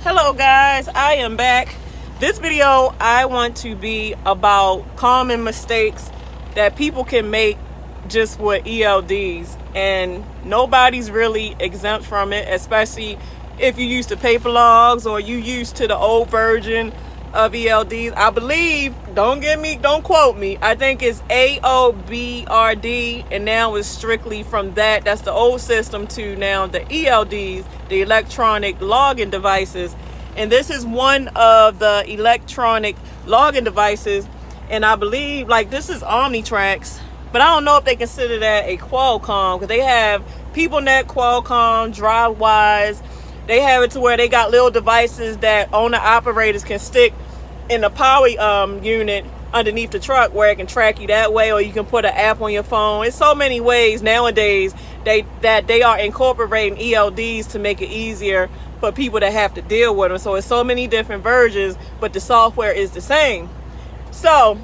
Hello guys, I am back. This video I want to be about common mistakes that people can make just with ELDs, and nobody's really exempt from it, especially if you're used to paper logs or you used to the old version of ELDs. I believe, don't quote me, I think it's AOBRD, and now it's strictly from that's the old system, to now the ELDs, the electronic logging devices. And this is one of the electronic logging devices, and I believe this is Omnitrax, but I don't know if they consider that a Qualcomm, because they have PeopleNet, Qualcomm, DriveWise. They have it to where they got little devices that owner operators can stick in the power unit underneath the truck, where it can track you that way, or you can put an app on your phone. It's so many ways nowadays they are incorporating ELDs to make it easier for people that have to deal with them. So it's so many different versions, but the software is the same. So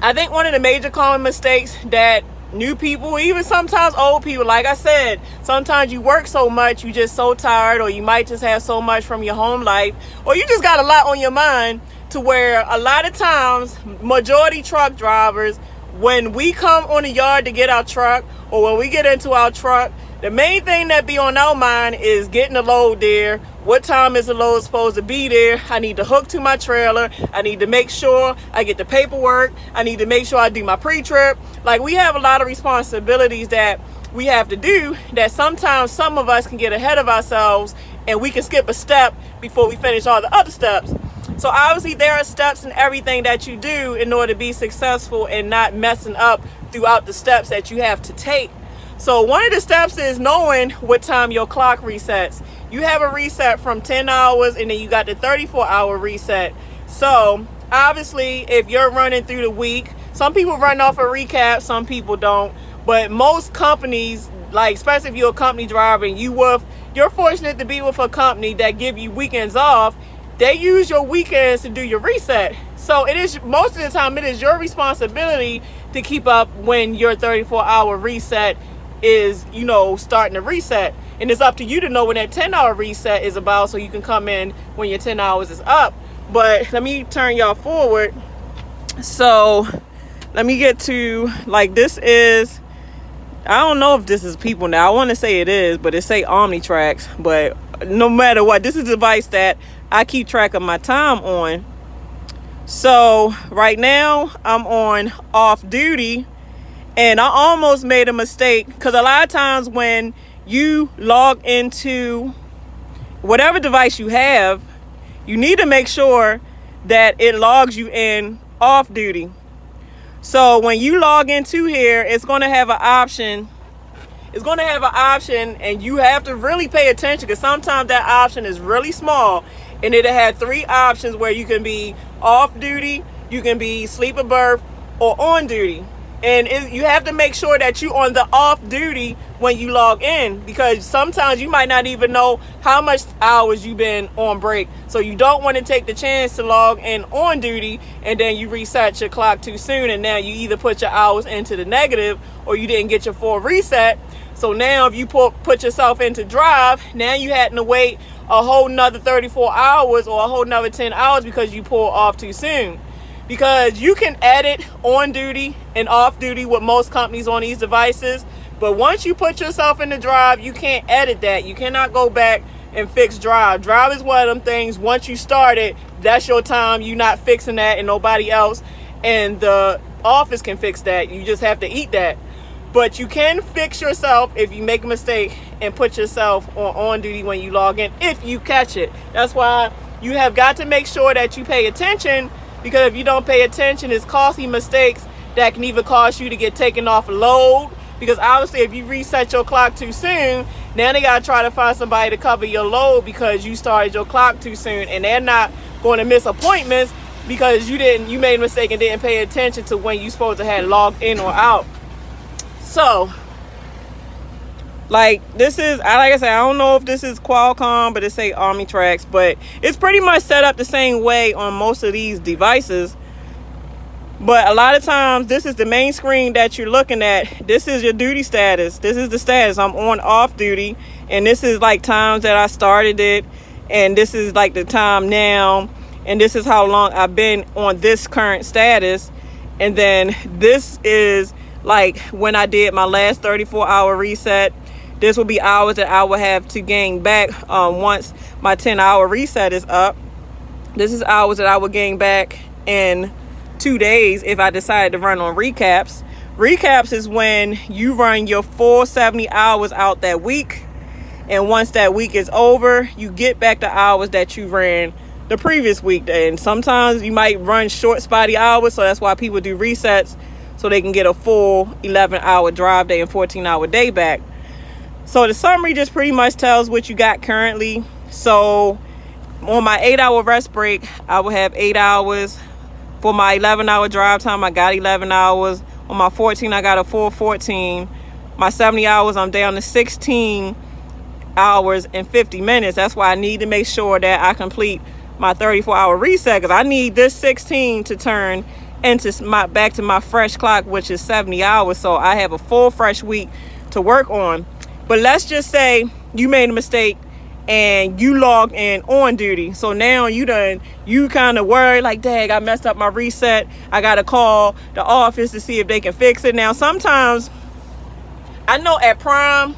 I think one of the major common mistakes that new people, even sometimes old people, like I said, sometimes you work so much, you just so tired, or you might just have so much from your home life, or you just got a lot on your mind, to where a lot of times, majority truck drivers, when we come on the yard to get our truck, or when we get into our truck, the main thing that be on our mind is getting the load there. What time is the load supposed to be there? I need to hook to my trailer. I need to make sure I get the paperwork. I need to make sure I do my pre-trip. We have a lot of responsibilities that we have to do, that sometimes some of us can get ahead of ourselves and we can skip a step before we finish all the other steps. So obviously there are steps in everything that you do in order to be successful and not messing up throughout the steps that you have to take. So one of the steps is knowing what time your clock resets. You have a reset from 10 hours, and then you got the 34-hour reset. So obviously if you're running through the week, some people run off a recap, some people don't. But most companies, especially if you're a company driver and you're fortunate to be with a company that give you weekends off, they use your weekends to do your reset. So it is, most of the time, it is your responsibility to keep up when your 34-hour reset is, starting to reset. And it's up to you to know when that 10-hour reset is about, so you can come in when your 10 hours is up. But let me turn y'all forward. So let me get to, this is, I don't know if this is people now. I want to say it is, but it say Omnitrax. But no matter what, this is a device that I keep track of my time on. So right now I'm on off duty, and I almost made a mistake, because a lot of times when you log into whatever device you have, you need to make sure that it logs you in off duty. So when you log into here, it's going to have an option. It's going to have an option, and you have to really pay attention, because sometimes that option is really small, and it'll have 3 options where you can be off duty, you can be sleeper berth, or on duty. And you have to make sure that you're on the off duty when you log in, because sometimes you might not even know how much hours you've been on break. So you don't want to take the chance to log in on duty and then you reset your clock too soon, and now you either put your hours into the negative or you didn't get your full reset. So now if you put yourself into drive, now you had to wait a whole nother 34 hours or a whole nother 10 hours because you pulled off too soon. Because you can edit on duty and off duty with most companies on these devices, but once you put yourself in the drive, you can't edit that. You cannot go back and fix drive. Drive is one of them things, once you start it, that's your time. You're not fixing that, and nobody else and the office can fix that. You just have to eat that. But you can fix yourself if you make a mistake and put yourself on duty when you log in, if you catch it. That's why you have got to make sure that you pay attention, because if you don't pay attention, it's costly mistakes that can even cause you to get taken off a load. Because obviously if you reset your clock too soon, now they gotta try to find somebody to cover your load because you started your clock too soon, and they're not going to miss appointments because you made a mistake and didn't pay attention to when you supposed to have logged in or out. So this is, like I said, I don't know if this is Qualcomm, but it say Omnitrax, but it's pretty much set up the same way on most of these devices. But a lot of times, this is the main screen that you're looking at. This is your duty status. This is the status. I'm on off duty, and this is times that I started it, and this is like the time now, and this is how long I've been on this current status. And then this is like when I did my last 34-hour reset. This will be hours that I will have to gain back once my 10-hour reset is up. This is hours that I will gain back in 2 days if I decide to run on recaps. Recaps is when you run your full 70 hours out that week, and once that week is over, you get back the hours that you ran the previous week. And sometimes you might run short spotty hours, so that's why people do resets, so they can get a full 11-hour drive day and 14-hour day back. So the summary just pretty much tells what you got currently. So on my 8-hour rest break, I will have 8 hours. For my 11-hour drive time, I got 11 hours. On my 14, I got a full 14. My 70 hours, I'm down to 16 hours and 50 minutes. That's why I need to make sure that I complete my 34-hour reset, because I need this 16 to turn into back to my fresh clock, which is 70 hours. So I have a full fresh week to work on. But let's just say you made a mistake and you logged in on duty. So now you kind of worry like, dang, I messed up my reset. I got to call the office to see if they can fix it. Now, sometimes I know at Prime,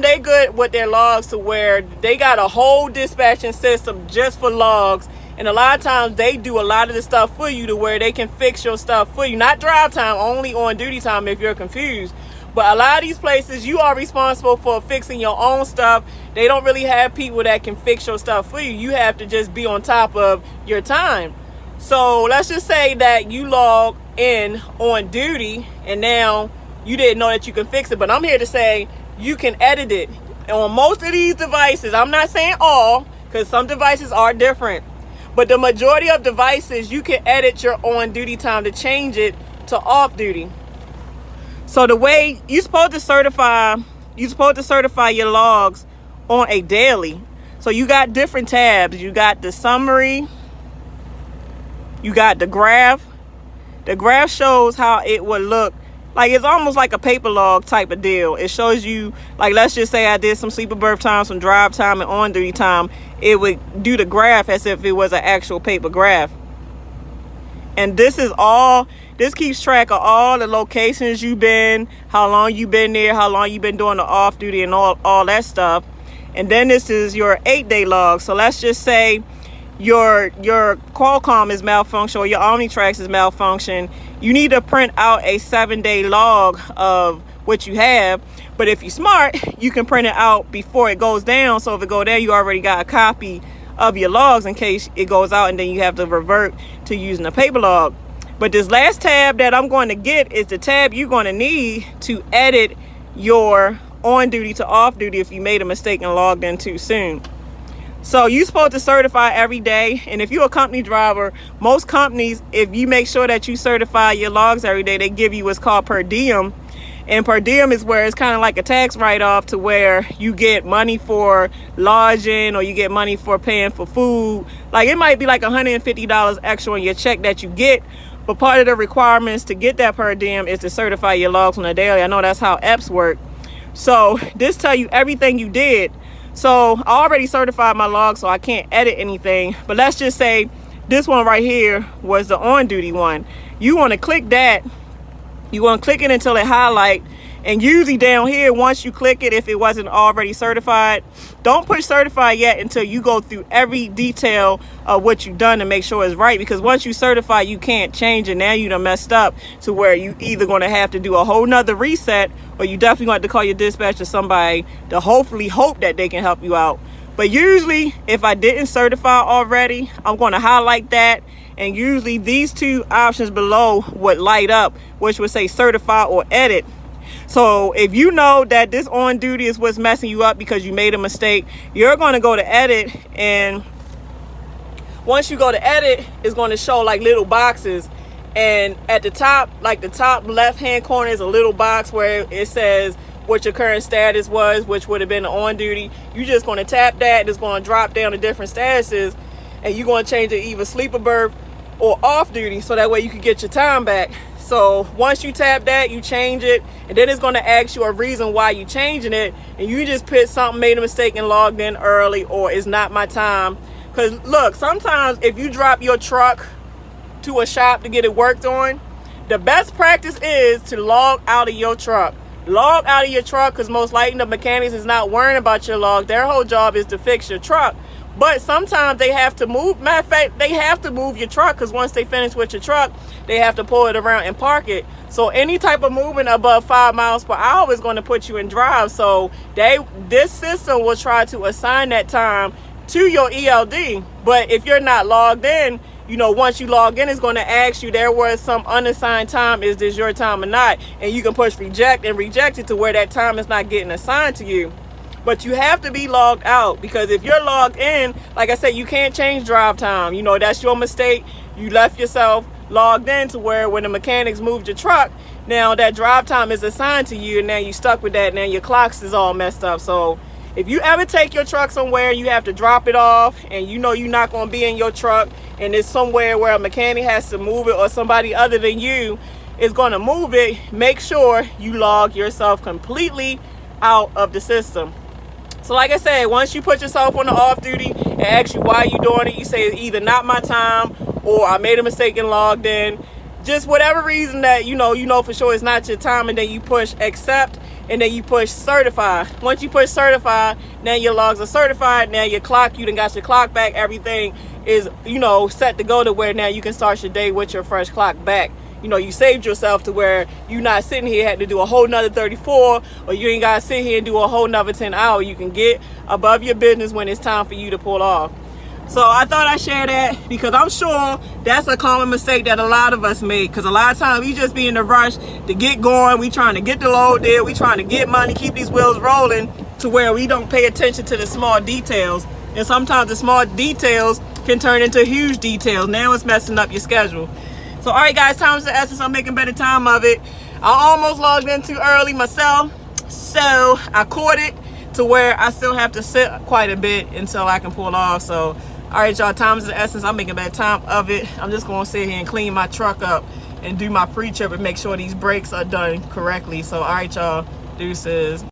they good with their logs to where they got a whole dispatching system just for logs. And a lot of times they do a lot of the stuff for you to where they can fix your stuff for you. Not drive time, only on duty time if you're confused. But a lot of these places, you are responsible for fixing your own stuff. They don't really have people that can fix your stuff for you. You have to just be on top of your time. So let's just say that you log in on duty and now you didn't know that you can fix it. But I'm here to say you can edit it. And on most of these devices, I'm not saying all, because some devices are different. But the majority of devices, you can edit your on duty time to change it to off duty. So the way you're supposed to certify your logs on a daily. So you got different tabs. You got the summary. You got the graph. The graph shows how it would look. Like, it's almost like a paper log type of deal. It shows you, like, let's just say I did some sleeper birth time, some drive time, and on duty time. It would do the graph as if it was an actual paper graph. And this keeps track of all the locations you've been, how long you've been there, how long you've been doing the off duty, and all that stuff. And then this is your 8-day log. So let's just say your Qualcomm is malfunction or your Omnitrax is malfunction. You need to print out a 7-day log of what you have. But if you're smart, you can print it out before it goes down. So if it go down, you already got a copy of your logs in case it goes out and then you have to revert to using a paper log. But this last tab that I'm going to get is the tab you're going to need to edit your on duty to off duty if you made a mistake and logged in too soon. So you're supposed to certify every day. And if you're a company driver, most companies, if you make sure that you certify your logs every day, they give you what's called per diem. And per diem is where it's kind of like a tax write-off, to where you get money for lodging or you get money for paying for food. Like, it might be like $150 extra on your check that you get. But part of the requirements to get that per diem is to certify your logs on a daily. I know that's how EPs work. So this tell you everything you did. So I already certified my log, so I can't edit anything. But let's just say this one right here was the on duty one. You want to click that. You want to click it until it highlight. And usually down here, once you click it, if it wasn't already certified, don't push certify yet until you go through every detail of what you've done to make sure it's right. Because once you certify, you can't change it. Now you done messed up to where you either going to have to do a whole nother reset, or you definitely going to have to call your dispatch or somebody to hopefully hope that they can help you out. But usually, if I didn't certify already, I'm going to highlight that. And usually these two options below would light up, which would say certify or edit. So if you know that this on duty is what's messing you up because you made a mistake, you're going to go to edit. And once you go to edit, it's going to show like little boxes. And at the top, like the top left hand corner, is a little box where it says what your current status was, which would have been on duty. You're just going to tap that. It's going to drop down to different statuses. And you're going to change it either sleeper birth or off duty, so that way you can get your time back. So once you tap that, you change it, and then it's going to ask you a reason why you changing it, and you just put something, made a mistake and logged in early, or it's not my time. Because look, sometimes if you drop your truck to a shop to get it worked on, the best practice is to log out of your truck. Log out of your truck, because most likely the mechanics is not worrying about your log. Their whole job is to fix your truck. But sometimes they have to move. Matter of fact, they have to move your truck, because once they finish with your truck, they have to pull it around and park it. So any type of movement above 5 miles per hour is going to put you in drive. So this system will try to assign that time to your ELD. But if you're not logged in, you know, once you log in, it's going to ask you, there was some unassigned time, is this your time or not? And you can push reject and reject it to where that time is not getting assigned to you. But you have to be logged out, because if you're logged in, like I said, you can't change drive time. You know, that's your mistake. You left yourself logged in to where when the mechanics moved your truck, now that drive time is assigned to you, and now you stuck with that. Now your clocks is all messed up. So if you ever take your truck somewhere, you have to drop it off, and you know you're not going to be in your truck, and it's somewhere where a mechanic has to move it, or somebody other than you is going to move it, make sure you log yourself completely out of the system. So like I said, once you put yourself on the off duty and ask you why you're doing it, you say it's either not my time, or I made a mistake and logged in. Just whatever reason that you know for sure it's not your time, and then you push accept, and then you push certify. Once you push certify, now your logs are certified. Now your clock, you done got your clock back. Everything is, you know, set to go to where now you can start your day with your fresh clock back. You know, you saved yourself to where you're not sitting here had to do a whole nother 34, or you ain't got to sit here and do a whole nother 10 hours. You can get above your business when it's time for you to pull off. So I thought I'd share that, because I'm sure that's a common mistake that a lot of us make. Because a lot of times we just be in a rush to get going. We trying to get the load there. We trying to get money, keep these wheels rolling, to where we don't pay attention to the small details. And sometimes the small details can turn into huge details. Now it's messing up your schedule. So all right guys, time's the essence. I'm making better time of it. I almost logged in too early myself, so I caught it to where I still have to sit quite a bit until I can pull off. So all right y'all, time is the essence. I'm making better time of it. I'm just gonna sit here and clean my truck up and do my pre-trip and make sure these brakes are done correctly. So all right y'all, deuces.